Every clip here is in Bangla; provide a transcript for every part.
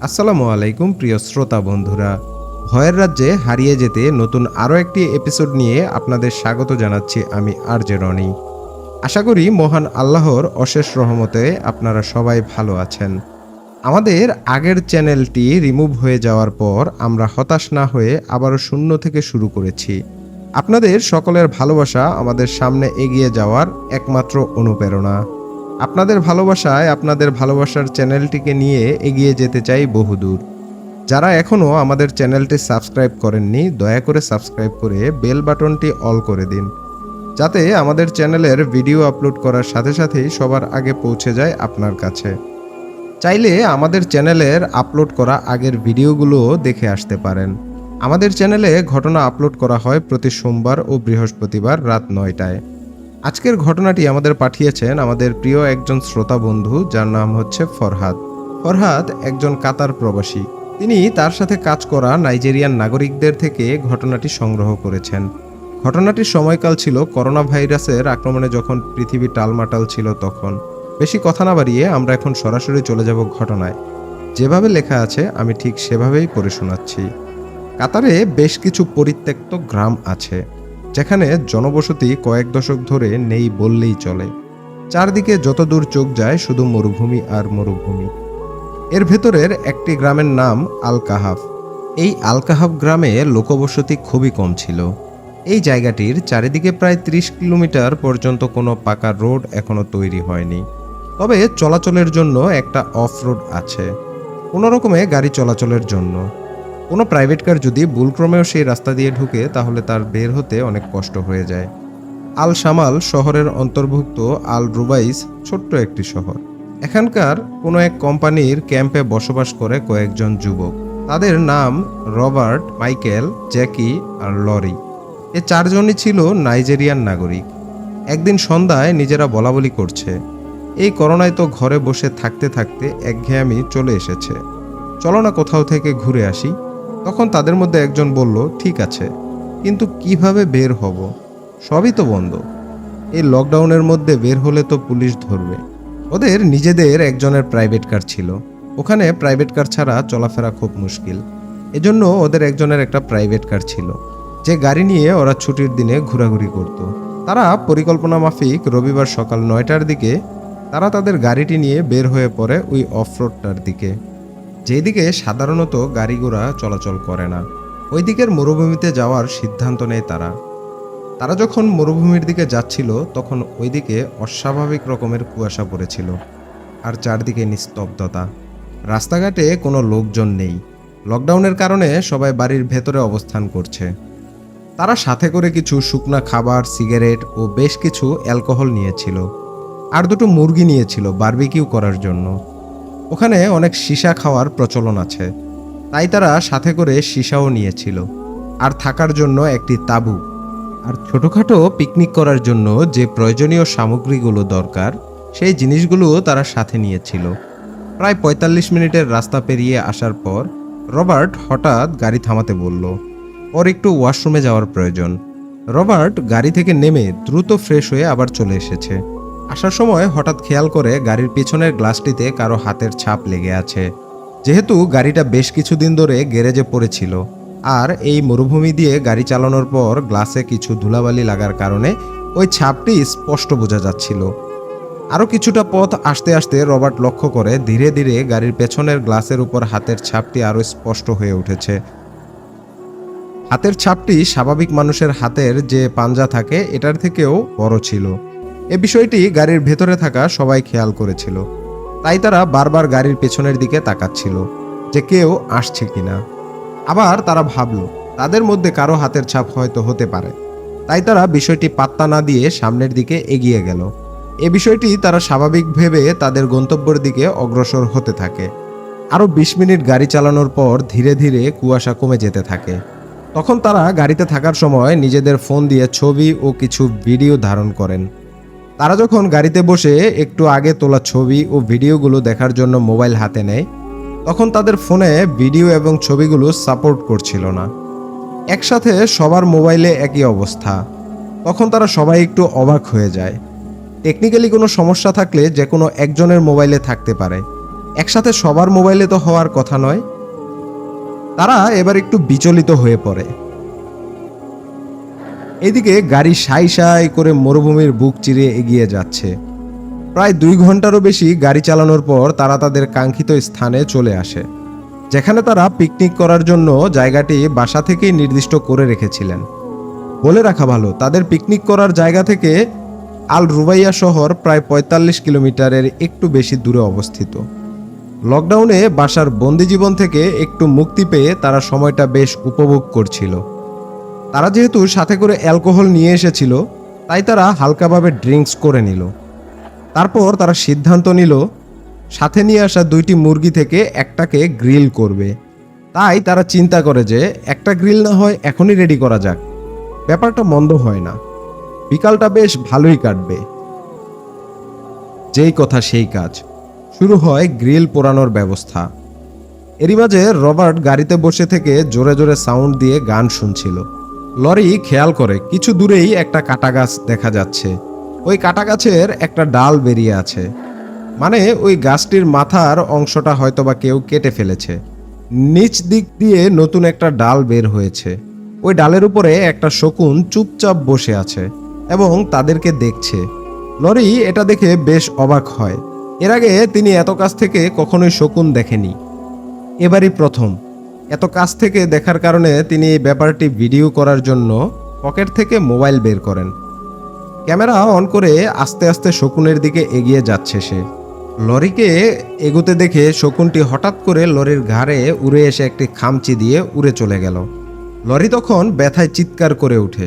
আসসালামু আলাইকুম প্রিয় শ্রোতা বন্ধুরা। ভয়ের রাজ্যে হারিয়ে যেতে নতুন আরও একটি এপিসোড নিয়ে আপনাদের স্বাগত জানাচ্ছি আমি আরজে রনি। আশা করি মহান আল্লাহর অশেষ রহমতে আপনারা সবাই ভালো আছেন। আমাদের আগের চ্যানেলটি রিমুভ হয়ে যাওয়ার পর আমরা হতাশ না হয়ে আবারও শূন্য থেকে শুরু করেছি। আপনাদের সকলের ভালোবাসা আমাদের সামনে এগিয়ে যাওয়ার একমাত্র অনুপ্রেরণা। আপনাদের ভালোবাসায় আপনাদের ভালোবাসার চ্যানেলটিকে নিয়ে এগিয়ে যেতে চাই বহুদূর। যারা এখনও আমাদের চ্যানেলটি সাবস্ক্রাইব করেননি দয়া করে সাবস্ক্রাইব করে বেল বাটনটি অল করে দিন, যাতে আমাদের চ্যানেলের ভিডিও আপলোড করার সাথে সাথেই সবার আগে পৌঁছে যায় আপনার কাছে। চাইলে আমাদের চ্যানেলের আপলোড করা আগের ভিডিওগুলোও দেখে আসতে পারেন। আমাদের চ্যানেলে ঘটনা আপলোড করা হয় প্রতি সোমবার ও বৃহস্পতিবার রাত 9টায়। আজকের ঘটনাটি আমাদের পাঠিয়েছেন আমাদের প্রিয় একজন শ্রোতা বন্ধু, যার নাম হচ্ছে ফরহাদ। ফরহাদ একজন কাতার প্রবাসী। তিনি তার সাথে কাজ করা নাইজেরিয়ান নাগরিকদের থেকে ঘটনাটি সংগ্রহ করেছেন। ঘটনাটির সময়কাল ছিল করোনা ভাইরাসের আক্রমণে যখন পৃথিবী টালমাটাল ছিল তখন। বেশি কথা না বাড়িয়ে আমরা এখন সরাসরি চলে যাব ঘটনায়। যেভাবে লেখা আছে আমি ঠিক সেভাবেই পড়ে শোনাচ্ছি। কাতারে বেশ কিছু পরিত্যক্ত গ্রাম আছে, যেখানে জনবসতি কয়েক দশক ধরে নেই বললেই চলে। চারদিকে যত দূর চোখ যায় শুধু মরুভূমি আর মরুভূমি। এর ভেতরের একটি গ্রামের নাম আল কাহাফ। এই আল কাহাফ গ্রামে লোকবসতি খুবই কম ছিল। এই জায়গাটির চারিদিকে প্রায় 30 কিলোমিটার পর্যন্ত কোনো পাকা রোড এখনো তৈরি হয়নি। তবে চলাচলের জন্য একটা অফ রোড আছে, কোনো রকমে গাড়ি চলাচলের জন্য। কোনো প্রাইভেট কার যদি ভুলক্রমেও সেই রাস্তা দিয়ে ঢুকে তাহলে তার বের হতে অনেক কষ্ট হয়ে যায়। আল শামাল শহরের অন্তর্ভুক্ত আল রুবাইস ছোট্ট একটি শহর। এখানকার কোনো এক কোম্পানির ক্যাম্পে বসবাস করে কয়েকজন যুবক। তাদের নাম রবার্ট, মাইকেল, জ্যাকি আর লরি। এ চারজনই ছিল নাইজেরিয়ান নাগরিক। একদিন সন্ধ্যায় নিজেরা বলাবলি করছে, এই করোনায় তো ঘরে বসে থাকতে থাকতে একঘেয়েমি চলে এসেছে, চলো না কোথাও থেকে ঘুরে আসি। তখন তাদের মধ্যে একজন বলল, ঠিক আছে, কিন্তু কিভাবে বের হব? সবই তো বন্ধ। এই লকডাউনের মধ্যে বের হলে তো পুলিশ ধরবে। ওদের নিজেদের একজনের প্রাইভেট কার ছিল। ওখানে প্রাইভেট কার ছাড়া চলাফেরা খুব মুশকিল। এজন্য ওদের একজনের একটা প্রাইভেট কার ছিল, যে গাড়ি নিয়ে ওরা ছুটির দিনে ঘোরাঘুরি করত। তারা পরিকল্পনা মাফিক রবিবার সকাল 9টার দিকে তারা তাদের গাড়িটি নিয়ে বের হয়ে পড়ে ওই অফরোডটার দিকে, যেদিকে সাধারণত গাড়ি ঘোড়া চলাচল করে না। ওই দিকের মরুভূমিতে যাওয়ার সিদ্ধান্ত নেয় তারা। যখন মরুভূমির দিকে যাচ্ছিল তখন ওইদিকে অস্বাভাবিক রকমের কুয়াশা পড়েছিল আর চারদিকে নিস্তব্ধতা। রাস্তাঘাটে কোনো লোকজন নেই। লকডাউনের কারণে সবাই বাড়ির ভেতরে অবস্থান করছে। তারা সাথে করে কিছু শুকনা খাবার, সিগারেট ও বেশ কিছু অ্যালকোহল নিয়েছিল, আর দুটো মুরগি নিয়েছিল বারবিকিউ করার জন্য। ওখানে অনেক সীসা খাওয়ার প্রচলন আছে, তাই তারা সাথে করে সীসাও নিয়েছিল, আর থাকার জন্য একটি তাঁবু, আর ছোটোখাটো পিকনিক করার জন্য যে প্রয়োজনীয় সামগ্রীগুলো দরকার সেই জিনিসগুলোও তারা সাথে নিয়েছিল। প্রায় 45 মিনিটের রাস্তা পেরিয়ে আসার পর রবার্ট হঠাৎ গাড়ি থামাতে বলল, ওর একটু ওয়াশরুমে যাওয়ার প্রয়োজন। রবার্ট গাড়ি থেকে নেমে দ্রুত ফ্রেশ হয়ে আবার চলে এসেছে। আসার সময় হঠাৎ খেয়াল করে গাড়ির পেছনের গ্লাসটিতে কারো হাতের ছাপ লেগে আছে। যেহেতু গাড়িটা বেশ কিছুদিন ধরে গ্যারেজে পড়েছিল আর এই মরুভূমি দিয়ে গাড়ি চালানোর পর গ্লাসে কিছু ধুলাবালি লাগার কারণে ওই ছাপটি স্পষ্ট বোঝা যাচ্ছিল। আরও কিছুটা পথ আসতে আসতে রবার্ট লক্ষ্য করে ধীরে ধীরে গাড়ির পেছনের গ্লাসের উপর হাতের ছাপটি আরও স্পষ্ট হয়ে উঠেছে। হাতের ছাপটি স্বাভাবিক মানুষের হাতের যে পাঞ্জা থাকে এটার থেকেও বড় ছিল। এ বিষয়টি গাড়ির ভেতরে থাকা সবাই খেয়াল করেছিল, তাই তারা বারবার গাড়ির পেছনের দিকে তাকাচ্ছিল যে কেউ আসছে কিনা। আবার তারা ভাবল তাদের মধ্যে কারো হাতের ছাপ হয়তো হতে পারে, তাই তারা বিষয়টি পাত্তা না দিয়ে সামনের দিকে এগিয়ে গেল। এ বিষয়টি তারা স্বাভাবিক ভেবে তাদের গন্তব্যের দিকে অগ্রসর হতে থাকে। আরও 20 মিনিট গাড়ি চালানোর পর ধীরে ধীরে কুয়াশা কমে যেতে থাকে। তখন তারা গাড়িতে থাকার সময় নিজেদের ফোন দিয়ে ছবি ও কিছু ভিডিও ধারণ করেন। তারা যখন গাড়িতে বসে একটু আগে তোলা ছবি ও ভিডিওগুলো দেখার জন্য মোবাইল হাতে নেয়, তখন তাদের ফোনে ভিডিও এবং ছবিগুলো সাপোর্ট করছিল না। একসাথে সবার মোবাইলে একই অবস্থা। তখন তারা সবাই একটু অবাক হয়ে যায়। টেকনিক্যালি কোনো সমস্যা থাকলে যে কোনো একজনের মোবাইলে থাকতে পারে, একসাথে সবার মোবাইলে তো হওয়ার কথা নয়। তারা এবার একটু বিচলিত হয়ে পড়ে। এদিকে গাড়ি সাই সাই করে মরুভূমির বুক চিরে এগিয়ে যাচ্ছে। প্রায় 2 ঘন্টারও বেশি গাড়ি চালানোর পর তারা তাদের কাঙ্ক্ষিত স্থানে চলে আসে, যেখানে তারা পিকনিক করার জন্য জায়গাটি বাসা থেকেই নির্দিষ্ট করে রেখেছিলেন। বলে রাখা ভালো, তাদের পিকনিক করার জায়গা থেকে আল রুবাইয়া শহর প্রায় 45 কিলোমিটারের একটু বেশি দূরে অবস্থিত। লকডাউনে বাসার বন্দি জীবন থেকে একটু মুক্তি পেয়ে তারা সময়টা বেশ উপভোগ করছিল। তারা যেহেতু সাথে করে অ্যালকোহল নিয়ে এসেছিল, তাই তারা হালকাভাবে ড্রিঙ্কস করে নিল। তারপর তারা সিদ্ধান্ত নিল সাথে নিয়ে আসা 2টি মুরগি থেকে একটাকে গ্রিল করবে। তাই তারা চিন্তা করে যে একটা গ্রিল না হয় এখনই রেডি করা যাক, ব্যাপারটা মন্দ হয় না, বিকালটা বেশ ভালোই কাটবে। যেই কথা সেই কাজ, শুরু হয় গ্রিল পোড়ানোর ব্যবস্থা। এরই মাঝে রবার্ট গাড়িতে বসে থেকে জোরে জোরে সাউন্ড দিয়ে গান শুনছিল। লরি খেয়াল করে কিছু দূরেই একটা কাটা গাছ দেখা যাচ্ছে। ওই কাটা গাছের একটা ডাল বেরিয়ে আছে, মানে ওই গাছটির মাথার অংশটা হয়তোবা কেউ কেটে ফেলেছে। নিচ দিক দিয়ে নতুন একটা ডাল বের হয়েছে। ওই ডালের উপরে একটা শকুন চুপচাপ বসে আছে এবং তাদেরকে দেখছে। লরি এটা দেখে বেশ অবাক হয়। এর আগে তিনি এত কাছ থেকে কখনোই শকুন দেখেনি, এবারই প্রথম। এত কাছ থেকে দেখার কারণে তিনি এই ব্যাপারটি ভিডিও করার জন্য পকেট থেকে মোবাইল বের করেন। ক্যামেরা অন করে আস্তে আস্তে শকুনের দিকে এগিয়ে যাচ্ছে সে। লরিকে এগোতে দেখে শকুনটি হঠাৎ করে লরির ঘাড়ে উড়ে এসে একটি খামচি দিয়ে উড়ে চলে গেল। লরি তখন ব্যথায় চিৎকার করে ওঠে।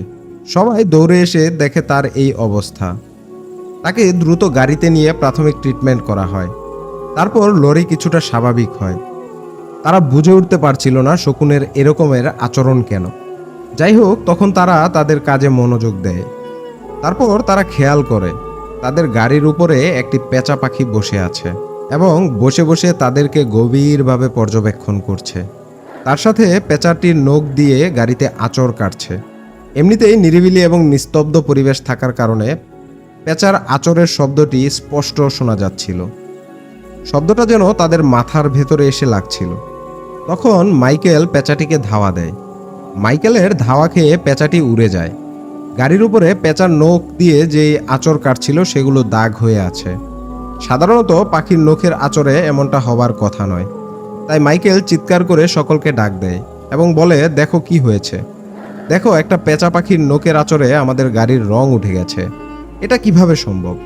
সবাই দৌড়ে এসে দেখে তার এই অবস্থা। তাকে দ্রুত গাড়িতে নিয়ে প্রাথমিক ট্রিটমেন্ট করা হয়। তারপর লরি কিছুটা স্বাভাবিক হয়। তারা বুঝে উঠতে পারছিল না শকুনের এরকমের আচরণ কেন। যাই হোক, তখন তারা তাদের কাজে মনোযোগ দেয়। তারপর তারা খেয়াল করে তাদের গাড়ির উপরে একটি পেঁচা পাখি বসে আছে এবং বসে বসে তাদেরকে গভীরভাবে পর্যবেক্ষণ করছে। তার সাথে পেঁচাটির নখ দিয়ে গাড়িতে আঁচড় কাটছে। এমনিতেই নিরিবিলি এবং নিস্তব্ধ পরিবেশ থাকার কারণে পেঁচার আঁচড়ের শব্দটি স্পষ্ট শোনা যাচ্ছিল। শব্দটা যেন তাদের মাথার ভেতরে এসে লাগছিল। তখন মাইকেল পেঁচাটিকে ধাওয়া দেয়। মাইকেলের ধাওয়া খেয়ে পেঁচাটি উড়ে যায়। গাড়ির উপরে পেঁচার নখ দিয়ে যে আঁচড় কাটছিল সেগুলো দাগ হয়ে আছে। সাধারণত পাখির নখের আঁচড়ে এমনটা হবার কথা নয়। তাই মাইকেল চিৎকার করে সকলকে ডাক দেয় এবং বলে, দেখো কি হয়েছে, দেখো একটা পেঁচা পাখির নখের আঁচড়ে আমাদের গাড়ির রং উঠে গেছে, এটা কিভাবে সম্ভব?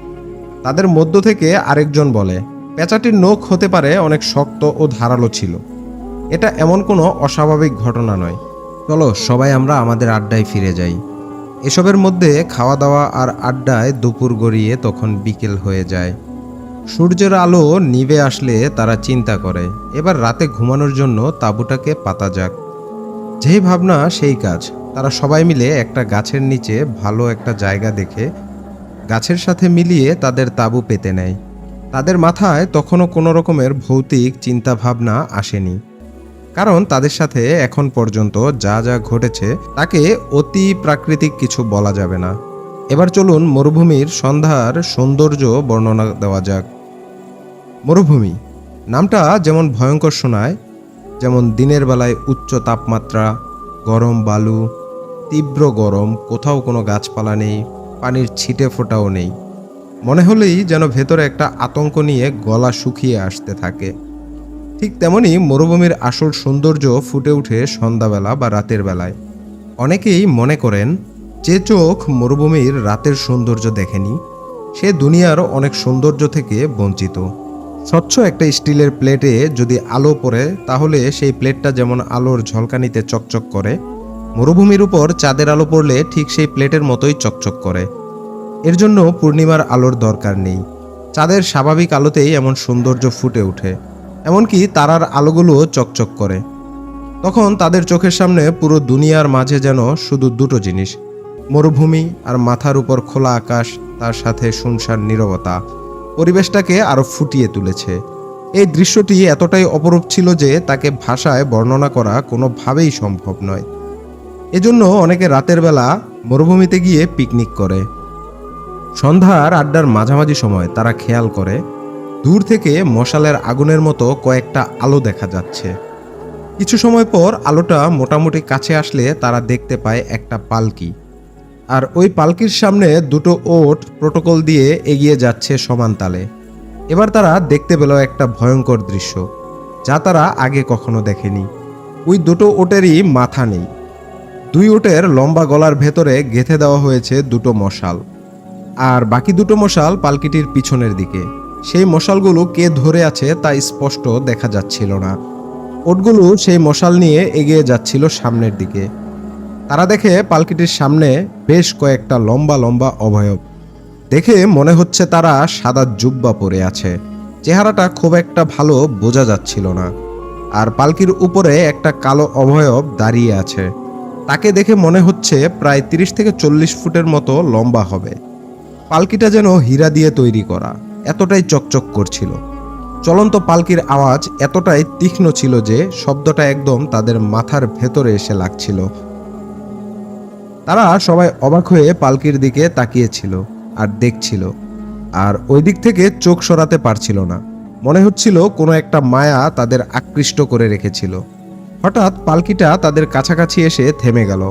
তাদের মধ্য থেকে আরেকজন বলে, পেঁচাটির নখ হতে পারে অনেক শক্ত ও ধারালো ছিল, এটা এমন কোনো অস্বাভাবিক ঘটনা নয়। চলো সবাই আমরা আমাদের আড্ডায় ফিরে যাই। এসবের মধ্যে খাওয়া দাওয়া আর আড্ডায় দুপুর গড়িয়ে তখন বিকেল হয়ে যায়। সূর্যের আলো নিভে আসলে তারা চিন্তা করে এবার রাতে ঘুমানোর জন্য তাঁবুটাকে পাতা যাক। যেই ভাবনা সেই কাজ। তারা সবাই মিলে একটা গাছের নিচে ভালো একটা জায়গা দেখে গাছের সাথে মিলিয়ে তাদের তাঁবু পেতে নেয়। তাদের মাথায় তখনও কোনো রকমের ভৌতিক চিন্তা ভাবনা আসেনি, কারণ তাদের সাথে এখন পর্যন্ত যা যা ঘটেছে তাকে অতি প্রাকৃতিক কিছু বলা যাবে না। এবার চলুন মরুভূমির সন্ধ্যার সৌন্দর্য বর্ণনা দেওয়া যাক। মরুভূমি নামটা যেমন ভয়ঙ্কর শোনায়, যেমন দিনের বেলায় উচ্চ তাপমাত্রা, গরম বালু, তীব্র গরম, কোথাও কোনো গাছপালা নেই, পানির ছিটে ফোঁটাও নেই, মনে হলেই যেন ভেতরে একটা আতঙ্ক নিয়ে গলা শুকিয়ে আসতে থাকে। ঠিক তেমনি মরুভূমির আসল সৌন্দর্য ফুটে ওঠে সন্ধ্যাবেলা বা রাতের বেলায়। অনেকেই মনে করেন যে চোখ মরুভূমির রাতের সৌন্দর্য দেখেনি সে দুনিয়ার অনেক সৌন্দর্য থেকে বঞ্চিত। স্বচ্ছ একটা স্টিলের প্লেটে যদি আলো পড়ে তাহলে সেই প্লেটটা যেমন আলোর ঝলকানিতে চকচক করে, মরুভূমির উপর চাঁদের আলো পড়লে ঠিক সেই প্লেটের মতোই চকচক করে। এর জন্য পূর্ণিমার আলোর দরকার নেই, চাঁদের স্বাভাবিক আলোতেই এমন সৌন্দর্য ফুটে ওঠে। এমনকি তারার আলোগুলোও চকচক করে। তখন তাদের চোখের সামনে পুরো দুনিয়ার মাঝে যেন শুধু দুটো জিনিস, মরুভূমি আর মাথার উপর খোলা আকাশ, তার সাথে শুনশান নীরবতা পরিবেশটাকে আরো ফুটিয়ে তুলেছে। এই দৃশ্যটি এতটাই অপরূপ ছিল যে তাকে ভাষায় বর্ণনা করা কোনোভাবেই সম্ভব নয়। এজন্য অনেকে রাতের বেলা মরুভূমিতে গিয়ে পিকনিক করে। সন্ধ্যার আড্ডার মাঝামাঝি সময় তারা খেয়াল করে দূর থেকে মশালের আগুনের মতো কয়েকটা আলো দেখা যাচ্ছে। কিছু সময় পর আলোটা মোটামুটি কাছে আসলে তারা দেখতে পায় একটা পালকি, আর ওই পালকির সামনে দুটো ওট প্রোটোকল দিয়ে এগিয়ে যাচ্ছে সমান তালে। এবার তারা দেখতে পেল একটা ভয়ঙ্কর দৃশ্য, যা তারা আগে কখনো দেখেনি। ওই দুটো ওটেরই মাথা নেই। দুই ওটের লম্বা গলার ভেতরে গেঁথে দেওয়া হয়েছে দুটো মশাল, আর বাকি দুটো মশাল পালকিটির পিছনের দিকে। সেই মশালগুলো কে ধরে আছে তা স্পষ্ট দেখা যাচ্ছিল না। ওটগুলো সেই মশাল নিয়ে এগিয়ে যাচ্ছিল সামনের দিকে। তারা দেখে পালকিটির সামনে বেশ কয়েকটা লম্বা লম্বা অবয়ব। দেখে মনে হচ্ছে তারা সাদা জুব্বা পরে আছে। চেহারাটা খুব একটা ভালো বোঝা যাচ্ছিল না। আর পালকির উপরে একটা কালো অবয়ব দাঁড়িয়ে আছে। তাকে দেখে মনে হচ্ছে প্রায় 30 থেকে 40 ফুটের মতো লম্বা হবে। পালকিটা যেন হীরা দিয়ে তৈরি করা, এতটাই চকচক করছিল। চলন্ত পালকির আওয়াজ এতটাই তীক্ষ্ণ ছিল যে শব্দটা একদম তাদের মাথার ভেতরে এসে লাগছিল। তারা সবাই অবাক হয়ে পালকির দিকে তাকিয়েছিল আর দেখছিল, আর ওই দিক থেকে চোখ সরাতে পারছিল না। মনে হচ্ছিল কোনো একটা মায়া তাদের আকৃষ্ট করে রেখেছিল। হঠাৎ পালকিটা তাদের কাছাকাছি এসে থেমে গেল।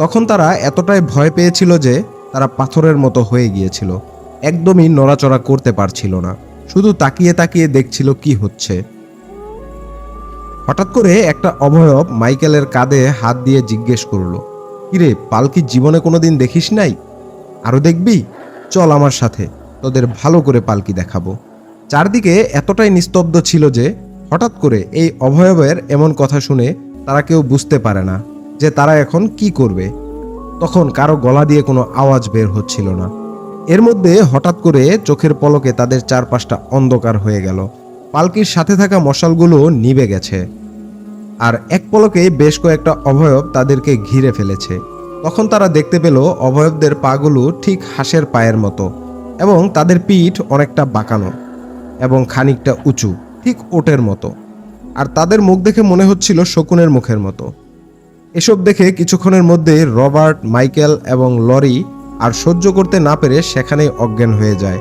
তখন তারা এতটাই ভয় পেয়েছিল যে তারা পাথরের মতো হয়ে গিয়েছিল, একদমই নড়াচড়া করতে পারছিল না, শুধু তাকিয়ে তাকিয়ে দেখছিল কি হচ্ছে। হঠাৎ করে একটা অবয়ব মাইকেলের কাঁধে হাত দিয়ে জিজ্ঞেস করলো, কিরে, পালকি জীবনে কোনোদিন দেখিস নাই? আরো দেখবি? চল আমার সাথে, তোদের ভালো করে পালকি দেখাবো। চারদিকে এতটাই নিস্তব্ধ ছিল যে হঠাৎ করে এই অবয়বের এমন কথা শুনে তারা কেউ বুঝতে পারে না যে তারা এখন কি করবে। তখন কারো গলা দিয়ে কোনো আওয়াজ বের হচ্ছিল না। এর মধ্যে হঠাৎ করে চোখের পলকে তাদের চারপাশটা অন্ধকার হয়ে গেল। পালকির সাথে থাকা মশালগুলো নিভে গেছে, আর এক পলকে বেশ কয়েকটা অবয়ব তাদেরকে ঘিরে ফেলেছে। তখন তারা দেখতে পেল অবয়বদের পাগুলো ঠিক হাঁসের পায়ের মতো, এবং তাদের পিঠ অনেকটা বাঁকানো এবং খানিকটা উঁচু, ঠিক ওটের মতো। আর তাদের মুখ দেখে মনে হচ্ছিল শকুনের মুখের মতো। এসব দেখে কিছুক্ষণের মধ্যেই রবার্ট, মাইকেল এবং লরি আর সহ্য করতে না পেরে সেখানেই অজ্ঞান হয়ে যায়।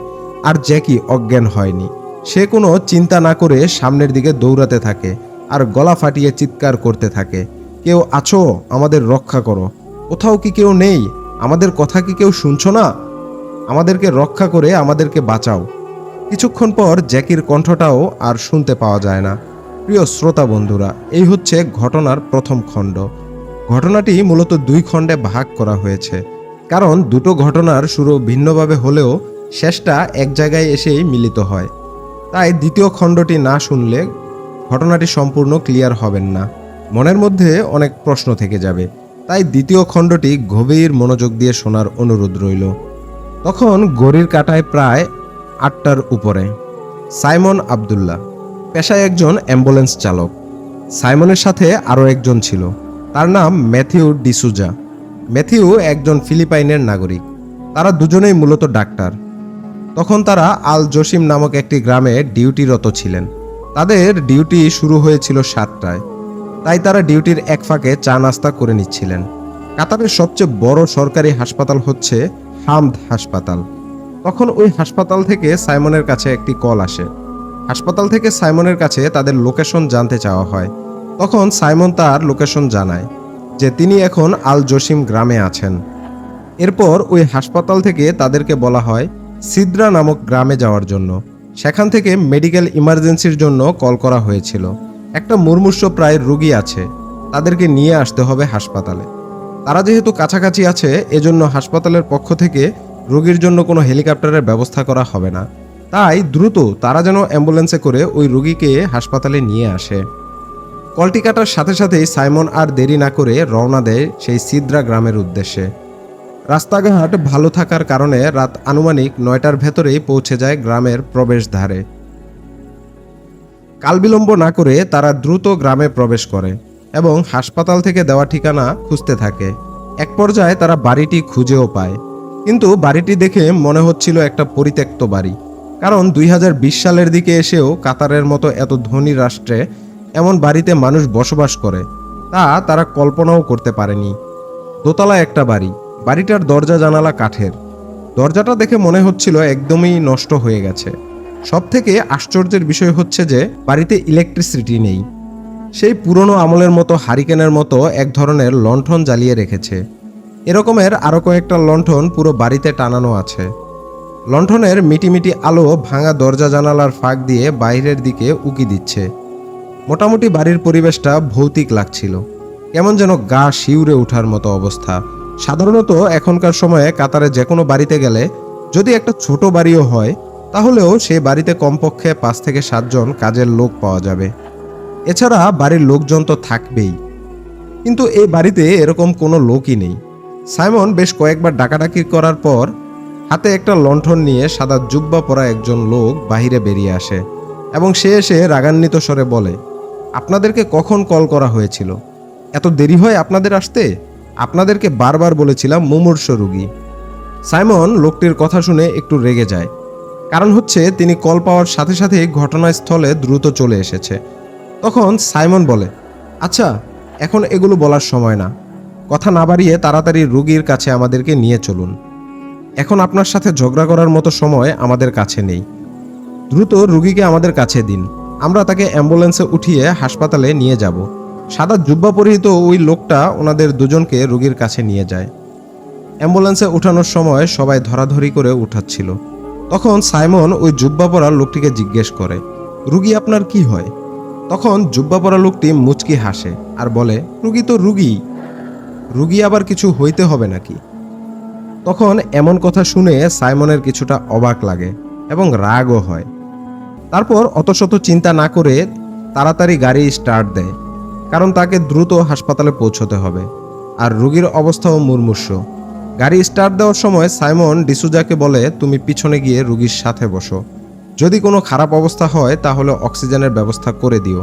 আর জ্যাকি অজ্ঞান হয়নি। সে কোনো চিন্তা না করে সামনের দিকে দৌড়াতে থাকে আর গলা ফাটিয়ে চিৎকার করতে থাকে, কেউ আছো? আমাদের রক্ষা করো। কোথাও কি কেউ নেই? আমাদের কথা কি কেউ শুনছো না? আমাদেরকে রক্ষা করে আমাদেরকে বাঁচাও। কিছুক্ষণ পর জ্যাকির কণ্ঠটাও আর শুনতে পাওয়া যায় না। প্রিয় শ্রোতা বন্ধুরা, এই হচ্ছে ঘটনার প্রথম খণ্ড। ঘটনাটি মূলত 2 খণ্ডে ভাগ করা হয়েছে, কারণ দুটো ঘটনার শুরু ভিন্নভাবে হলেও শেষটা এক জায়গায় এসেই মিলিত হয়। তাই দ্বিতীয় খণ্ডটি না শুনলে ঘটনাটি সম্পূর্ণ ক্লিয়ার হবেন না, মনের মধ্যে অনেক প্রশ্ন থেকে যাবে। তাই দ্বিতীয় খণ্ডটি গভীর মনোযোগ দিয়ে শোনার অনুরোধ রইল। তখন ঘড়ির কাঁটায় প্রায় 8টার উপরে। সাইমন আবদুল্লাহ পেশায় একজন অ্যাম্বুলেন্স চালক। সাইমনের সাথে আরও একজন ছিল, তার নাম ম্যাথিউ ডিসুজা। ম্যাথিউ একজন ফিলিপাইনের নাগরিক। তারা দুজনেই মূলত ডাক্তার। তখন তারা আল জসিম নামক একটি গ্রামে ডিউটিরত ছিলেন। তাদের ডিউটি শুরু হয়েছিল 7টায়, তাই তারা ডিউটির এক ফাঁকে চা নাস্তা করে নিচ্ছিলেন। কাতারের সবচেয়ে বড় সরকারি হাসপাতাল হচ্ছে হামদ হাসপাতাল। তখন ওই হাসপাতাল থেকে সাইমনের কাছে একটি কল আসে। হাসপাতাল থেকে সাইমনের কাছে তাদের লোকেশন জানতে চাওয়া হয়। তখন সাইমন তার লোকেশন জানায় যে তিনি এখন আল জসিম গ্রামে আছেন। এরপর ওই হাসপাতাল থেকে তাদেরকে বলা হয় সিদ্রা নামক গ্রামে যাওয়ার জন্য। সেখান থেকে মেডিকেল ইমার্জেন্সির জন্য কল করা হয়েছিল। একটা মুমূর্ষু প্রায় রোগী আছে, তাদেরকে নিয়ে আসতে হবে হাসপাতালে। তারা যেহেতু কাছাকাছি আছে, এজন্য হাসপাতালের পক্ষ থেকে রোগীর জন্য কোনো হেলিকপ্টারের ব্যবস্থা করা হবে না। তাই দ্রুত তারা যেন অ্যাম্বুলেন্সে করে ওই রোগীকে হাসপাতালে নিয়ে আসে। কলটি কাটার সাথে সাথেই সাইমন আর দেরি না করে রওনা দেয় সেই সিদ্রা গ্রামের উদ্দেশ্যে। রাস্তাঘাট ভালো থাকার কারণে রাত আনুমানিক 9টার ভেতরেই পৌঁছে যায় গ্রামের প্রবেশদ্বারে। কালবিলম্ব না করে তারা দ্রুত গ্রামে প্রবেশ করে এবং হাসপাতাল থেকে দেওয়া ঠিকানা খুঁজতে থাকে। এক পর্যায়ে তারা বাড়িটি খুঁজেও পায়, কিন্তু বাড়িটি দেখে মনে হচ্ছিল একটা পরিত্যক্ত বাড়ি। কারণ 2020 সালের দিকে এসেও কাতারের মতো এত ধনী রাষ্ট্রে এমন বাড়িতে মানুষ বসবাস করে তা তারা কল্পনাও করতে পারেনি। দোতলা একটা বাড়ি, বাড়িটার দরজা জানালা কাঠের। দরজাটা দেখে মনে হচ্ছিল একদমই নষ্ট হয়ে গেছে। সবথেকে আশ্চর্যের বিষয় হচ্ছে যে বাড়িতে ইলেকট্রিসিটি নেই। সেই পুরনো আমলের মতো হারিকেনের মতো এক ধরনের লণ্ঠন জ্বালিয়ে রেখেছে। এরকমের আরও কয়েকটা লণ্ঠন পুরো বাড়িতে টানানো আছে। লণ্ঠনের মিটিমিটি আলো ভাঙা দরজা জানালার ফাঁক দিয়ে বাইরের দিকে উকি দিচ্ছে। মোটামুটি বাড়ির পরিবেশটা ভৌতিক লাগছিল, কেমন যেন গা শিউরে ওঠার মতো অবস্থা। সাধারণত এখনকার সময়ে কাতারে যে কোনো বাড়িতে গেলে যদি একটা ছোট বাড়িও হয়, তাহলেও সেই বাড়িতে কমপক্ষে 5 থেকে 7 জন কাজের লোক পাওয়া যাবে। এছাড়া বাড়ির লোকজন তো থাকবেই, কিন্তু এই বাড়িতে এরকম কোনো লোকই নেই। সাইমন বেশ কয়েকবার ডাকাডাকি করার পর হাতে একটা লণ্ঠন নিয়ে সাদা জুব্বা পরা একজন লোক বাহিরে বেরিয়ে আসে এবং সে এসে রাগান্বিত স্বরে বলে, আপনাদেরকে কখন কল করা হয়েছিল? এত দেরি হয় আপনাদের আসতে? আপনাদেরকে বারবার বলেছিলাম মুমূর্ষ রোগী। সাইমন লোকটির কথা শুনে একটু রেগে যায়, কারণ হচ্ছে তিনি কল পাওয়ার সাথে সাথেই ঘটনাস্থলে দ্রুত চলে এসেছে। তখন সাইমন বলে, আচ্ছা, এখন এগুলো বলার সময় না, কথা না বাড়িয়ে তাড়াতাড়ি রোগীর কাছে আমাদেরকে নিয়ে চলুন। এখন আপনার সাথে ঝগড়া করার মতো সময় আমাদের কাছে নেই। দ্রুত রোগীকে আমাদের কাছে দিন, আমরা তাকে অ্যাম্বুলেন্সে উঠিয়ে হাসপাতালে নিয়ে যাব। সাদা জুব্বা পরিহিত ওই লোকটা ওনাদের দুজনকে রোগীর কাছে নিয়ে যায়। অ্যাম্বুলেন্সে উঠানোর সময় সবাই ধরাধরি করে উঠাচ্ছিল। তখন সাইমন ওই জুব্বা পরা লোকটিকে জিজ্ঞেস করে, রুগী আপনার কি হয়? তখন জুব্বা পরা লোকটি মুচকি হাসে আর বলে, রুগী তো রুগী, রুগী আবার কিছু হইতে হবে নাকি? তখন এমন কথা শুনে সাইমনের কিছুটা অবাক লাগে এবং রাগও হয়। তারপর অতশত চিন্তা না করে তাড়াতাড়ি গাড়ি স্টার্ট দেয়, কারণ তাকে দ্রুত হাসপাতালে পৌঁছতে হবে আর রোগীর অবস্থাও মুমূর্ষু। গাড়ি স্টার্ট দেওয়ার সময় সাইমন ডিসুজাকে বলে, তুমি পিছনে গিয়ে রোগীর সাথে বসো, যদি কোনো খারাপ অবস্থা হয় তাহলে অক্সিজেনের ব্যবস্থা করে দিও।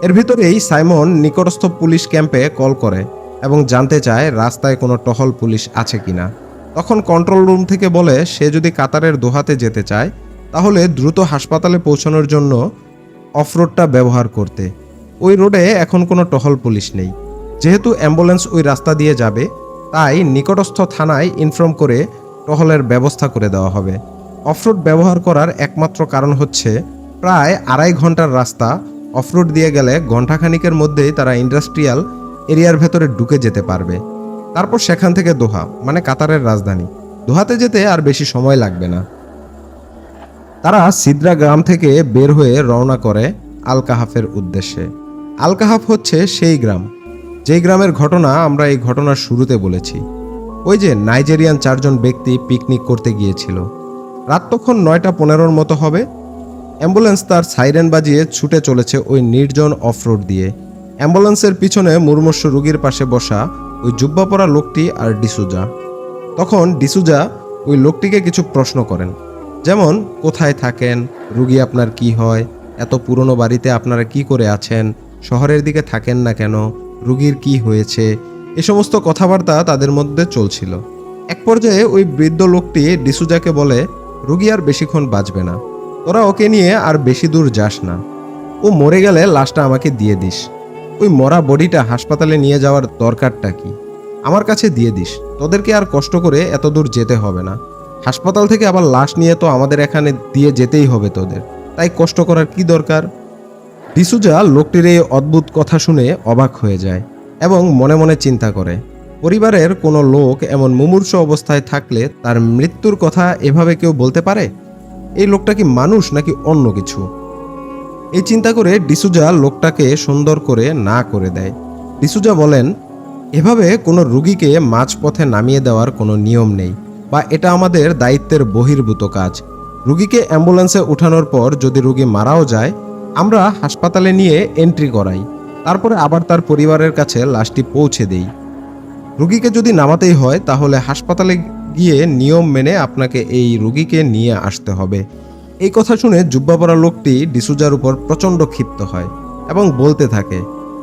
এর ভিতরেই সাইমন নিকটস্থ পুলিশ ক্যাম্পে কল করে এবং জানতে চায় রাস্তায় কোনো টহল পুলিশ আছে কিনা। তখন কন্ট্রোল রুম থেকে বলে, সে যদি কাতারের দোহাতে যেতে চায় তাহলে দ্রুত হাসপাতালে পৌঁছানোর জন্য অফরোডটা ব্যবহার করতে। ওই রোডে এখন কোনো টহল পুলিশ নেই। যেহেতু অ্যাম্বুলেন্স ওই রাস্তা দিয়ে যাবে, তাই নিকটস্থ থানায় ইনফর্ম করে টহলের ব্যবস্থা করে দেওয়া হবে। অফরোড ব্যবহার করার একমাত্র কারণ হচ্ছে প্রায় 2.5 ঘন্টার রাস্তা অফরোড দিয়ে গেলে ঘণ্টাখানিকের মধ্যেই তারা ইন্ডাস্ট্রিয়াল এরিয়ার ভেতরে ঢুকে যেতে পারবে। তারপর সেখান থেকে দোহা, মানে কাতারের রাজধানী, দোহাতে যেতে আর বেশি সময় লাগবে না। তারা সিদ্রা গ্রাম থেকে বের হয়ে রওনা করে আল কাহাফের উদ্দেশ্যে। আল কাহাফ হচ্ছে সেই গ্রাম, যেই গ্রামের ঘটনা আমরা এই ঘটনার শুরুতে বলেছি। ওই যে নাইজেরিয়ান 4 জন ব্যক্তি পিকনিক করতে গিয়েছিল। রাত তখন 9:15 মতো হবে। অ্যাম্বুলেন্স তার সাইরেন বাজিয়ে ছুটে চলেছে ওই নির্জন অফরোড দিয়ে। অ্যাম্বুলেন্সের পিছনে মুমূর্ষু রোগীর পাশে বসা ওই জুব্বা পরা লোকটি আর ডিসুজা। তখন ডিসুজা ওই লোকটিকে কিছু প্রশ্ন করেন, যেমন কোথায় থাকেন, রুগী আপনার কি হয়, এত পুরনো বাড়িতে আপনারা কি করে আছেন, শহরের দিকে থাকেন না কেন, রুগীর কি হয়েছে, এ সমস্ত কথাবার্তা তাদের মধ্যে চলছিল। এক পর্যায়ে ওই বৃদ্ধ লোকটি ডিসুজাকে বলে, রুগী আর বেশিক্ষণ বাঁচবে না, তোরা ওকে নিয়ে আর বেশি দূর যাস না, ও মরে গেলে লাশটা আমাকে দিয়ে দিস। ওই মরা বডিটা হাসপাতালে নিয়ে যাওয়ার দরকারটা কি, আমার কাছে দিয়ে দিস, তোদেরকে আর কষ্ট করে এত দূর যেতে হবে না। হাসপাতাল থেকে আবার লাশ নিয়ে তো আমাদের এখানে দিয়ে যেতেই হবে তোদের, তাই কষ্ট করার কি দরকার? ডিসুজা লোকটির এই অদ্ভুত কথা শুনে অবাক হয়ে যায় এবং মনে মনে চিন্তা করে, পরিবারের কোনো লোক এমন মুমূর্ষু অবস্থায় থাকলে তার মৃত্যুর কথা এভাবে কেউ বলতে পারে? এই লোকটা কি মানুষ নাকি অন্য কিছু? এই চিন্তা করে ডিসুজা লোকটাকে সুন্দর করে না করে দেয়। ডিসুজা বলেন, এভাবে কোনো রুগীকে মাঝপথে নামিয়ে দেওয়ার কোনো নিয়ম নেই, বা এটা আমাদের দায়িত্বের বহির্ভূত কাজ। রুগীকে অ্যাম্বুলেন্সে উঠানোর পর যদি রুগী মারাও যায়, আমরা হাসপাতালে নিয়ে এন্ট্রি করাই, তারপরে আবার তার পরিবারের কাছে লাশটি পৌঁছে দেই। রুগীকে যদি নামাতেই হয় তাহলে হাসপাতালে গিয়ে নিয়ম মেনে আপনাকে এই রুগীকে নিয়ে আসতে হবে। এই কথা শুনে জুব্বা পরা লোকটি ডিসুজার উপর প্রচণ্ড ক্ষিপ্ত হয় এবং বলতে থাকে,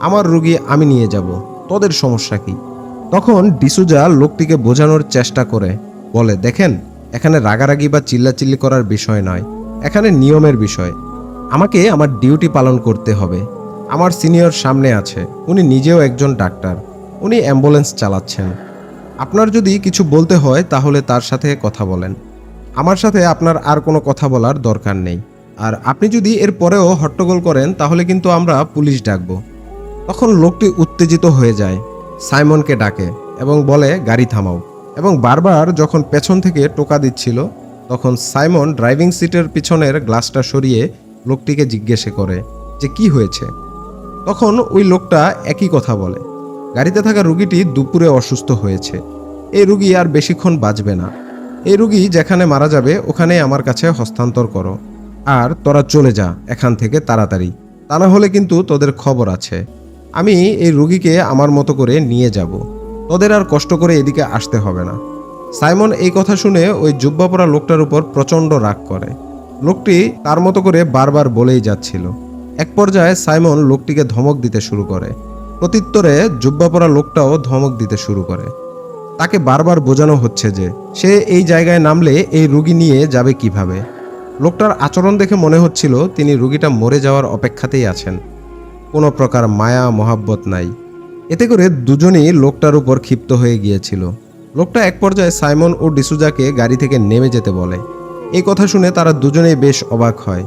আমার রুগী আমি নিয়ে যাব, তোদের সমস্যা কি? তখন ডিসুজা লোকটিকে বোঝানোর চেষ্টা করে বলে, দেখেন, এখানে রাগারাগি বা চিল্লাচিল্লি করার বিষয় নয়, এখানে নিয়মের বিষয়। আমাকে আমার ডিউটি পালন করতে হবে। আমার সিনিয়র সামনে আছে, উনি নিজেও একজন ডাক্তার, উনি অ্যাম্বুলেন্স চালাচ্ছেন। আপনার যদি কিছু বলতে হয় তাহলে তার সাথে কথা বলেন, আমার সাথে আপনার আর কোনো কথা বলার দরকার নেই। আর আপনি যদি এর পরেও হট্টগোল করেন তাহলে কিন্তু আমরা পুলিশ ডাকবো। তখন লোকটি উত্তেজিত হয়ে যায়, সাইমনকে ডাকে এবং বলে গাড়ি থামাও। এবং বারবার যখন পেছন থেকে টোকা দিচ্ছিল তখন সাইমন ড্রাইভিং সিটের পিছনের গ্লাসটা সরিয়ে লোকটিকে জিজ্ঞেস করে যে কি হয়েছে। তখন ওই লোকটা একই কথা বলে, গাড়িতে থাকা রুগীটি দুপুরে অসুস্থ হয়েছে, এই রুগী আর বেশিক্ষণ বাঁচবে না, এই রুগী যেখানে মারা যাবে ওখানে আমার কাছে হস্তান্তর করো, আর তোরা চলে যা এখান থেকে তাড়াতাড়ি, তা না হলে কিন্তু তোদের খবর আছে। আমি এই রুগীকে আমার মতো করে নিয়ে যাব, তোদের আর কষ্ট করে এদিকে আসতে হবে না। সাইমন এই কথা শুনে ওই জুব্বা পরা লোকটার উপর প্রচণ্ড রাগ করে। লোকটি তার মতো করে বারবার বলেই যাচ্ছিল। এক পর্যায়ে সাইমন লোকটিকে ধমক দিতে শুরু করে। প্রত্যুত্তরে জুব্বা পরা লোকটাও ধমক দিতে শুরু করে। তাকে বারবার বোঝানো হচ্ছে যে সে এই জায়গায় নামলে এই রুগী নিয়ে যাবে কিভাবে। লোকটার আচরণ দেখে মনে হচ্ছিল তিনি রুগীটা মরে যাওয়ার অপেক্ষাতেই আছেন, কোনো প্রকার মায়া মহাব্বত নাই। এতে করে দুজনই লোকটার উপর ক্ষিপ্ত হয়ে গিয়েছিল। লোকটা এক পর্যায়ে সাইমন ও ডিসুজাকে গাড়ি থেকে নেমে যেতে বলে। এই কথা শুনে তারা দুজনেই বেশ অবাক হয়।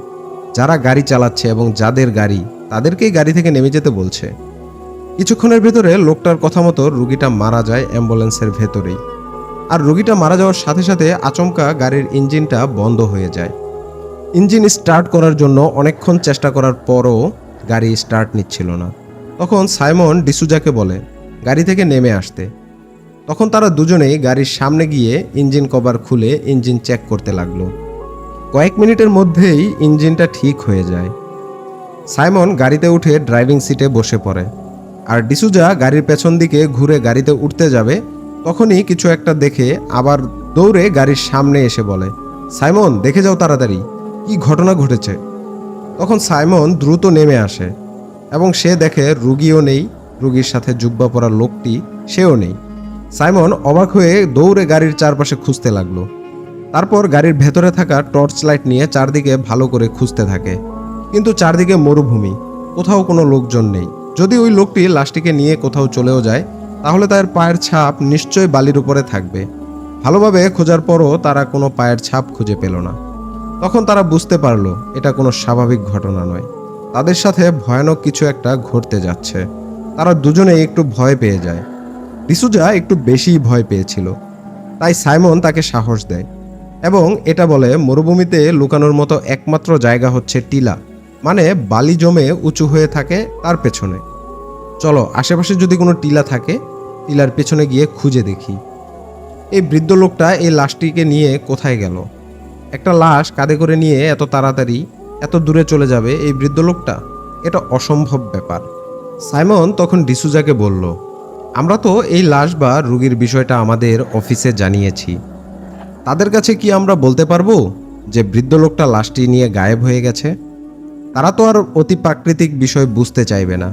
যারা গাড়ি চালাচ্ছে এবং যাদের গাড়ি তাদেরকেই গাড়ি থেকে নেমে যেতে বলছে। কিছুক্ষণের ভেতরে লোকটার কথা মতো রুগীটা মারা যায় অ্যাম্বুলেন্সের ভেতরেই। আর রুগীটা মারা যাওয়ার সাথে সাথে আচমকা গাড়ির ইঞ্জিনটা বন্ধ হয়ে যায়। ইঞ্জিন স্টার্ট করার জন্য অনেকক্ষণ চেষ্টা করার পরও গাড়ি স্টার্ট নিচ্ছিল না। তখন সাইমন ডিসুজাকে বলে গাড়ি থেকে নেমে আসতে। তখন তারা দুজনেই গাড়ির সামনে গিয়ে ইঞ্জিন কভার খুলে ইঞ্জিন চেক করতে লাগলো। কয়েক মিনিটের মধ্যেই ইঞ্জিনটা ঠিক হয়ে যায়। সাইমন গাড়িতে উঠে ড্রাইভিং সিটে বসে পড়ে, আর ডিসুজা গাড়ির পেছন দিকে ঘুরে গাড়িতে উঠতে যাবে। তখনই কিছু একটা দেখে আবার দৌড়ে গাড়ির সামনে এসে বলে, সাইমন দেখে যাও তাড়াতাড়ি, কি ঘটনা ঘটেছে। তখন সাইমন দ্রুত নেমে আসে এবং সে দেখে রুগীও নেই, রুগীর সাথে জুব্বা পরা লোকটি সেও নেই। সাইমন অবাক হয়ে দৌড়ে গাড়ির চারপাশে খুঁজতে লাগলো। তারপর গাড়ির ভেতরে থাকা টর্চ লাইট নিয়ে চারদিকে ভালো করে খুঁজতে থাকে, কিন্তু চারদিকে মরুভূমি, কোথাও কোনো লোকজন নেই। যদি ওই লোকটি লাশটিকে নিয়ে কোথাও চলেও যায় তাহলে তার পায়ের ছাপ নিশ্চয়ই বালির উপরে থাকবে। ভালোভাবে খোঁজার পরও তারা কোনো পায়ের ছাপ খুঁজে পেল না। তখন তারা বুঝতে পারলো এটা কোনো স্বাভাবিক ঘটনা নয়, তাদের সাথে ভয়ানক কিছু একটা ঘটতে যাচ্ছে। তারা দুজনে একটু ভয় পেয়ে যায়। ডিসুজা একটু বেশিই ভয় পেয়েছিল, তাই সাইমন তাকে সাহস দেয় এবং এটা বলে মরুভূমিতে লুকানোর মতো একমাত্র জায়গা হচ্ছে টিলা, মানে বালি জমে উঁচু হয়ে থাকে তার পেছনে। চলো আশেপাশে যদি কোনো টিলা থাকে টিলার পেছনে গিয়ে খুঁজে দেখি। এই বৃদ্ধ লোকটা এই লাশটিকে নিয়ে কোথায় গেল? একটা লাশ কাঁধে করে নিয়ে এত তাড়াতাড়ি এত দূরে চলে যাবে এই বৃদ্ধ লোকটা? এটা অসম্ভব ব্যাপার। সাইমন তখন ডিসুজাকে বলল, আমরা তো এই লাশ বা রুগীর বিষয়টা আমাদের অফিসে জানিয়েছি, তাদের কাছে কি আমরা বলতে পারবো যে বৃদ্ধ লোকটা লাশটি নিয়ে গায়েব হয়ে গেছে? তারা তো আর অতি প্রাকৃতিক বিষয় বুঝতে চাইবে না,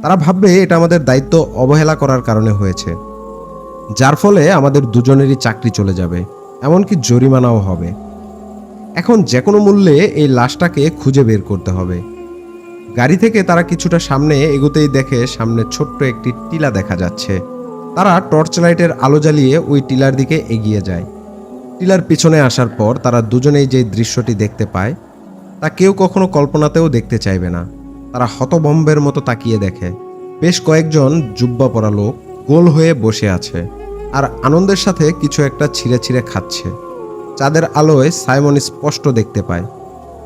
তারা ভাববে এটা আমাদের দায়িত্ব অবহেলা করার কারণে হয়েছে, যার ফলে আমাদের দুজনেরই চাকরি চলে যাবে, এমনকি জরিমানাও হবে। এখন যে কোনো মূল্যে এই লাশটাকে খুঁজে বের করতে হবে। গাড়ি থেকে তারা কিছুটা সামনে এগোতেই দেখে সামনে ছোট্ট একটি টিলা দেখা যাচ্ছে। তারা টর্চ লাইটের আলো জ্বালিয়ে ওই টিলার দিকে এগিয়ে যায়। টিলার পিছনে আসার পর তারা দুজনেই যে দৃশ্যটি দেখতে পায় তা কেউ কখনো কল্পনাতেও দেখতে চাইবে না। তারা হতভম্বের মতো তাকিয়ে দেখে বেশ কয়েকজন জুব্বা পরা লোক গোল হয়ে বসে আছে আর আনন্দের সাথে কিছু একটা ছিঁড়ে ছিঁড়ে খাচ্ছে। চাঁদের আলোয় সাইমন স্পষ্ট দেখতে পায়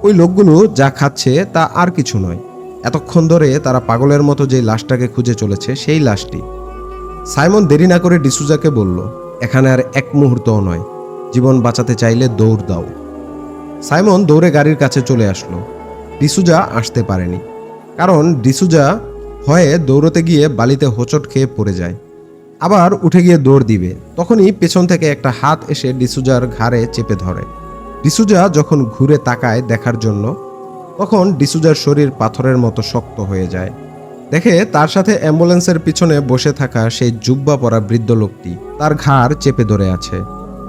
ওই লোকগুলো যা খাচ্ছে তা আর কিছু নয়, এতক্ষণ ধরে তারা পাগলের মতো যে লাশটাকে খুঁজে চলেছে সেই লাশটি। সাইমন দেরি না করে ডিসুজাকে বলল, এখানে আর এক মুহূর্তও নয়, জীবন বাঁচাতে চাইলে দৌড় দাও। সাইমন দৌড়ে গাড়ির কাছে চলে আসলো। ডিসুজা আসতে পারেনি, কারণ ডিসুজা ভয়ে দৌড়তে গিয়ে বালিতে হোঁচট খেয়ে পড়ে যায়। আবার উঠে গিয়ে দৌড় দিবে, তখনই পেছন থেকে একটা হাত এসে ডিসুজার ঘাড়ে চেপে ধরে। ডিসুজা যখন ঘুরে তাকায় দেখার জন্য, তখন ডিসুজার শরীর পাথরের মতো শক্ত হয়ে যায়। দেখে তার সাথে অ্যাম্বুলেন্সের পিছনে বসে থাকা সেই জুব্বা পরা বৃদ্ধ লোকটি তার ঘাড় চেপে ধরে আছে।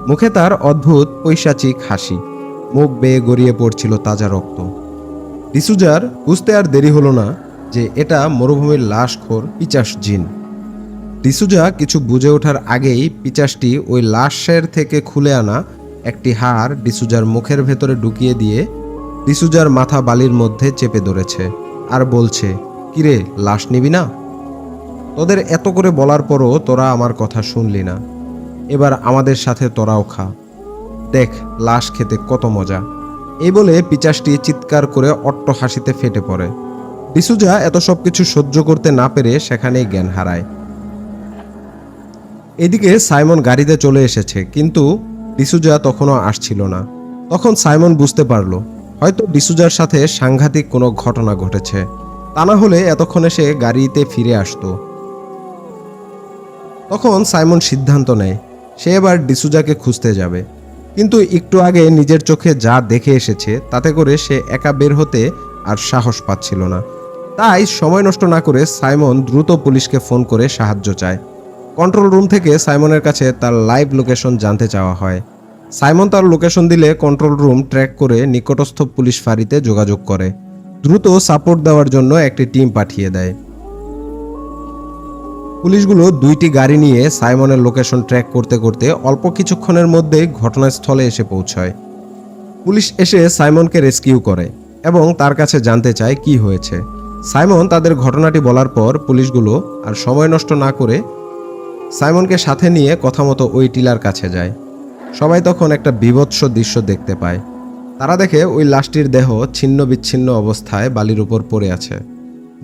মুখে তার অদ্ভুত পৈশাচিক হাসি, মুখ বেয়ে গড়িয়ে পড়ছিল তাজা রক্ত। ডিসুজার বুঝতে আর দেরি হলো না যে এটা মরুভূমির লাশখোর পিচাস জিন। ডিসুজা কিছু বুঝে ওঠার আগেই পিচাসটি ওই লাশের থেকে খুলে আনা একটি হাড় ডিসুজার মুখের ভেতরে ঢুকিয়ে দিয়ে ডিসুজার মাথা বালির মধ্যে চেপে ধরেছে আর বলছে, কিরে, লাশ নিবি না? তোদের এত করে বলার পরও তোরা আমার কথা শুনলি না। এবার আমাদের সাথে তোরাও খা, দেখ লাশ খেতে কত মজা। এই বলে পিচাসটি চিৎকার করে অট্ট হাসিতে ফেটে পড়ে। ডিসুজা এত সবকিছু সহ্য করতে না পেরে সেখানেই জ্ঞান হারায়। এদিকে সাইমন গাড়িতে চলে এসেছে, কিন্তু ডিসুজা তখনও আসছিল না। তখন সাইমন বুঝতে পারলো হয়তো ডিসুজার সাথে সাংঘাতিক কোনো ঘটনা ঘটেছে, তা না হলে এতক্ষণে সে গাড়িতে ফিরে আসতো। তখন সাইমন সিদ্ধান্ত নেয় সে এবার ডিসুজাকে খুঁজতে যাবে, কিন্তু একটু আগে নিজের চোখে যা দেখে এসেছে তাতে করে সে একা বের হতে আর সাহস পাচ্ছিল না। তাই সময় নষ্ট না করে সাইমন দ্রুত পুলিশকে ফোন করে সাহায্য চায়। কন্ট্রোল রুম থেকে সাইমনের কাছে তার লাইভ লোকেশন জানতে চাওয়া হয়। সাইমন তার লোকেশন দিলে কন্ট্রোল রুম ট্র্যাক করে নিকটস্থ পুলিশ ফাঁড়িতে যোগাযোগ করে দ্রুত সাপোর্ট দেওয়ার জন্য একটি টিম পাঠিয়ে দেয়। পুলিশগুলো 2টি গাড়ি নিয়ে সাইমনের লোকেশন ট্র্যাক করতে করতে অল্প কিছুক্ষণের মধ্যেই ঘটনাস্থলে এসে পৌঁছায়। পুলিশ এসে সাইমনকে রেস্কিউ করে এবং তার কাছে জানতে চায় কি হয়েছে। সাইমন তাদের ঘটনাটি বলার পর পুলিশগুলো আর সময় নষ্ট না করে সাইমনকে সাথে নিয়ে কথা মতো ওই টিলার কাছে যায়। সবাই তখন একটা বীভৎস দৃশ্য দেখতে পায়। তারা দেখে ওই লাশটির দেহ ছিন্ন বিচ্ছিন্ন অবস্থায় বালির উপর পড়ে আছে।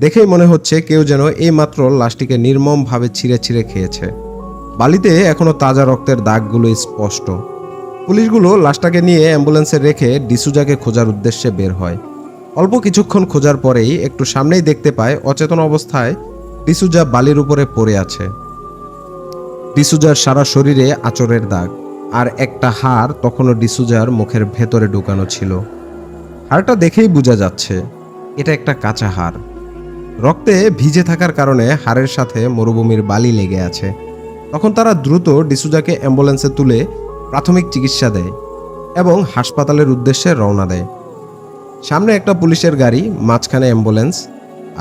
দেখেই মনে হচ্ছে কেউ যেন এইমাত্র লাশটিকে নির্মমভাবে ছিঁড়ে ছিঁড়ে খেয়েছে। বালিতে এখনো তাজা রক্তের দাগগুলো স্পষ্ট। পুলিশগুলো লাশটাকে নিয়ে অ্যাম্বুলেন্সে রেখে ডিসুজাকে খোঁজার উদ্দেশ্যে বের হয়। অল্প কিছুক্ষণ খোঁজার পরেই একটু সামনেই দেখতে পায় অচেতন অবস্থায় ডিসুজা বালির উপরে পড়ে আছে। ডিসুজার সারা শরীরে আঁচড়ের দাগ, আর একটা হাড় তখনও ডিসুজার মুখের ভেতরে ঢুকানো ছিল। হাড়টা দেখেই বোঝা যাচ্ছে এটা একটা কাঁচা হাড়। রক্তে ভিজে থাকার কারণে হাড়ের সাথে মরুভূমির বালি লেগে আছে। তখন তারা দ্রুত ডিসুজাকে অ্যাম্বুলেন্সে তুলে প্রাথমিক চিকিৎসা দেয় এবং হাসপাতালের উদ্দেশ্যে রওনা দেয়। সামনে একটা পুলিশের গাড়ি, মাঝখানে অ্যাম্বুলেন্স,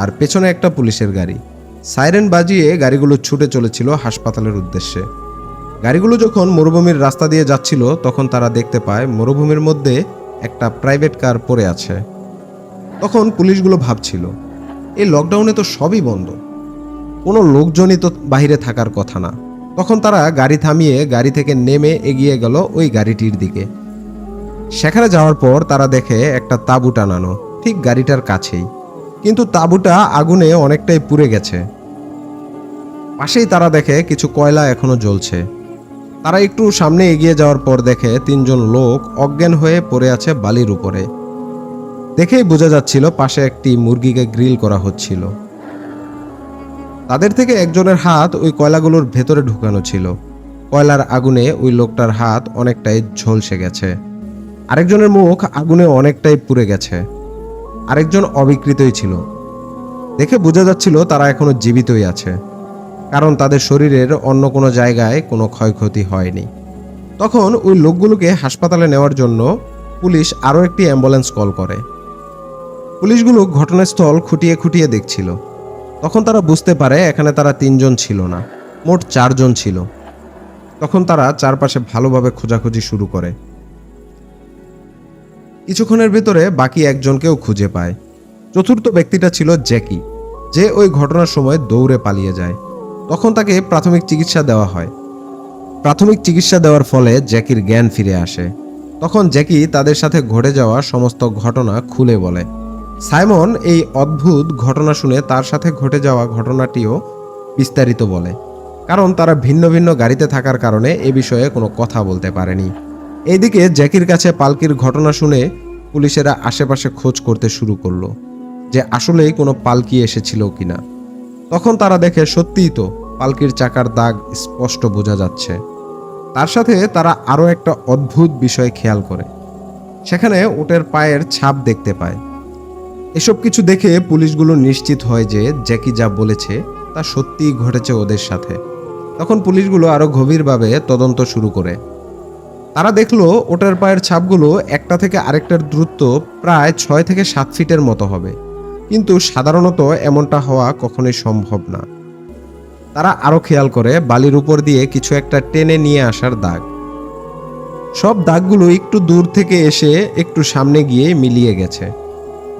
আর পেছনে একটা পুলিশের গাড়ি। সাইরেন বাজিয়ে গাড়িগুলো ছুটে চলেছিল হাসপাতালের উদ্দেশ্যে। গাড়িগুলো যখন মরুভূমির রাস্তা দিয়ে যাচ্ছিল তখন তারা দেখতে পায় মরুভূমির মধ্যে একটা প্রাইভেট কার পড়ে আছে। তখন পুলিশগুলো ভাবছিল এই লকডাউনে তো সবই বন্ধ, কোনো লোকজনই তো বাইরে থাকার কথা না। তখন তারা গাড়ি থামিয়ে গাড়ি থেকে নেমে এগিয়ে গেল ওই গাড়িটির দিকে। সেখানে যাওয়ার পর তারা দেখে একটা তাঁবু টানানো ঠিক গাড়িটার কাছেই, কিন্তু তাঁবুটা আগুনে অনেকটাই পুড়ে গেছে। পাশেই তারা দেখে কিছু কয়লা এখনো জ্বলছে। তারা একটু সামনে এগিয়ে যাওয়ার পর দেখে 3 জন লোক অজ্ঞান হয়ে পড়ে আছে বালির উপরে। দেখেই বোঝা যাচ্ছিল পাশে একটি মুরগিকে গ্রিল করা হচ্ছিল। তাদের থেকে একজনের হাত ওই কয়লাগুলোর ভেতরে ঢুকানো ছিল। কয়লার আগুনে ওই লোকটার হাত অনেকটাই ঝলসে গেছে। আরেকজনের মুখ আগুনে অনেকটাই পুড়ে গেছে। আরেকজন অবিকৃতই ছিল। দেখে বোঝা যাচ্ছিল তারা এখনো জীবিতই আছে, কারণ তাদের শরীরের অন্য কোনো জায়গায় কোনো ক্ষয়ক্ষতি হয়নি। তখন ওই লোকগুলোকে হাসপাতালে নেওয়ার জন্য পুলিশ আরও একটি অ্যাম্বুলেন্স কল করে। পুলিশগুলো ঘটনাস্থল খুঁটিয়ে খুঁটিয়ে দেখছিল। তখন তারা বুঝতে পারে এখানে তারা 3 জন ছিল না, মোট 4 জন ছিল। তখন তারা চারপাশে ভালোভাবে খোঁজাখুঁজি শুরু করে। কিছুক্ষণের ভিতরে বাকি একজনকেও খুঁজে পায়। চতুর্থ ব্যক্তিটা ছিল জ্যাকি, যে ওই ঘটনার সময় দৌড়ে পালিয়ে যায়। তখন তাকে প্রাথমিক চিকিৎসা দেওয়া হয়। প্রাথমিক চিকিৎসা দেওয়ার ফলে জ্যাকির জ্ঞান ফিরে আসে। তখন জ্যাকি তাদের সাথে ঘটে যাওয়া সমস্ত ঘটনা খুলে বলে। সাইমন এই অদ্ভুত ঘটনা শুনে তার সাথে ঘটে যাওয়া ঘটনাটিও বিস্তারিত বলে, কারণ তারা ভিন্ন ভিন্ন গাড়িতে থাকার কারণে এ বিষয়ে কোনো কথা বলতে পারেনি। এইদিকে জ্যাকির কাছে পালকির ঘটনা শুনে পুলিশেরা আশেপাশে খোঁজ করতে শুরু করলো যে আসলেই কোনো পালকি এসেছিল কিনা। তখন তারা দেখে সত্যিই তো পালকির চাকার দাগ স্পষ্ট বোঝা যাচ্ছে। তার সাথে তারা আরও একটা অদ্ভুত বিষয় খেয়াল করে, সেখানে উটের পায়ের ছাপ দেখতে পায়। এসব কিছু দেখে পুলিশগুলো নিশ্চিত হয় যে জ্যাকি যা বলেছে তা সত্যিই ঘটেছে ওদের সাথে। তখন পুলিশগুলো আরও গভীরভাবে তদন্ত শুরু করে। তারা দেখলো ওটের পায়ের ছাপগুলো একটা থেকে আরেকটার দূরত্ব প্রায় 6 থেকে 7 ফিটের মতো হবে, কিন্তু সাধারণত এমনটা হওয়া কখনোই সম্ভব না। তারা আরও খেয়াল করে বালির উপর দিয়ে কিছু একটা টেনে নিয়ে আসার দাগ। সব দাগগুলো একটু দূর থেকে এসে একটু সামনে গিয়ে মিলিয়ে গেছে।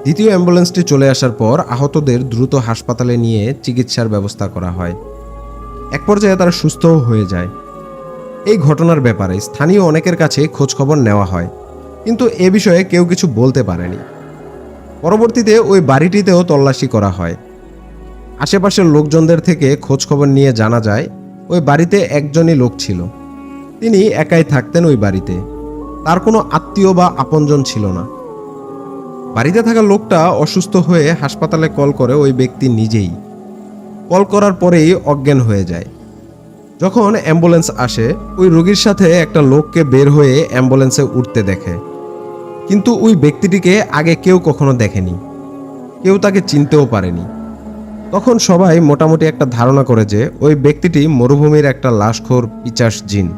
দ্বিতীয় অ্যাম্বুলেন্সটি চলে আসার পর আহতদের দ্রুত হাসপাতালে নিয়ে চিকিৎসার ব্যবস্থা করা হয়। এক পর্যায়ে তারা সুস্থও হয়ে যায়। এই ঘটনার ব্যাপারে স্থানীয় অনেকের কাছে খোঁজখবর নেওয়া হয়, কিন্তু এ বিষয়ে কেউ কিছু বলতে পারেনি। পরবর্তীতে ওই বাড়িটিতেও তল্লাশি করা হয়। আশেপাশের লোকজনদের থেকে খোঁজখবর নিয়ে জানা যায় ওই বাড়িতে একজনই লোক ছিল। তিনি একাই থাকতেন ওই বাড়িতে, তার কোনো আত্মীয় বা আপনজন ছিল না। বাড়িতে থাকা লোকটা অসুস্থ হয়ে হাসপাতালে কল করে ওই ব্যক্তি নিজেই। কল করার পরেই অজ্ঞান হয়ে যায়। যখন অ্যাম্বুলেন্স আসে, ওই রোগীর সাথে একটা লোককে বের হয়ে অ্যাম্বুলেন্সে উঠতে দেখে, কিন্তু ওই ব্যক্তিটিকে আগে কেউ কখনো দেখেনি, কেউ তাকে চিনতেও পারেনি। তখন সবাই মোটামুটি একটা ধারণা করে যে ওই ব্যক্তিটি মরুভূমির একটা লাশখোর পিচাস জিন,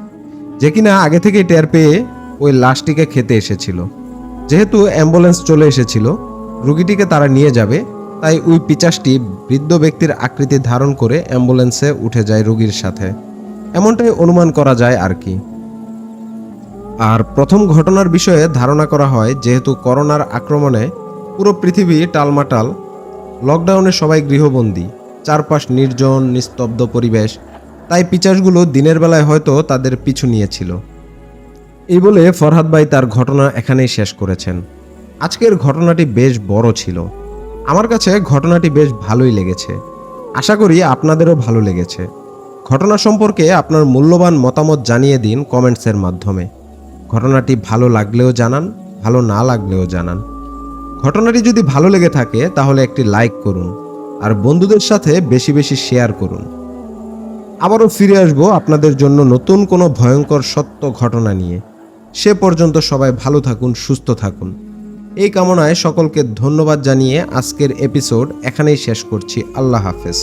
যে কিনা আগে থেকেই টের পেয়ে ওই লাশটিকে খেতে এসেছিল। যেহেতু অ্যাম্বুলেন্স চলে এসেছিল, রোগীটিকে তারা নিয়ে যাবে, তাই ওই পিচাসটি বৃদ্ধ ব্যক্তির আকৃতি ধারণ করে অ্যাম্বুলেন্সে উঠে যায় রোগীর সাথে। এমনটাই অনুমান করা যায় আর কি। আর প্রথম ঘটনার বিষয়ে ধারণা করা হয়, যেহেতু করোনার আক্রমণে পুরো পৃথিবী টালমাটাল, লকডাউনে সবাই গৃহবন্দী, চারপাশ নির্জন নিস্তব্ধ পরিবেশ, তাই পিচাসগুলো দিনের বেলায় হয়তো তাদের পিছু নিয়েছিল। এই বলে ফরহাদ ভাই তার ঘটনা এখানেই শেষ করেছেন। আজকের ঘটনাটি বেশ বড় ছিল। আমার কাছে ঘটনাটি বেশ ভালোই লেগেছে। আশা করি আপনাদেরও ভালো লেগেছে। ঘটনা সম্পর্কে আপনার মূল্যবান মতামত জানিয়ে দিন কমেন্টসের মাধ্যমে। ঘটনাটি ভালো লাগলেও জানান, ভালো না লাগলেও জানান। ঘটনাটি যদি ভালো লেগে থাকে তাহলে একটি লাইক করুন, আর বন্ধুদের সাথে বেশি বেশি শেয়ার করুন। আবারও ফিরে আসবো আপনাদের জন্য নতুন কোনো ভয়ঙ্কর সত্য ঘটনা নিয়ে। সে পর্যন্ত সবাই ভালো থাকুন, সুস্থ থাকুন। এই কামনায় সকলকে ধন্যবাদ জানিয়ে আজকের এপিসোড এখানেই শেষ করছি। আল্লাহ হাফেজ।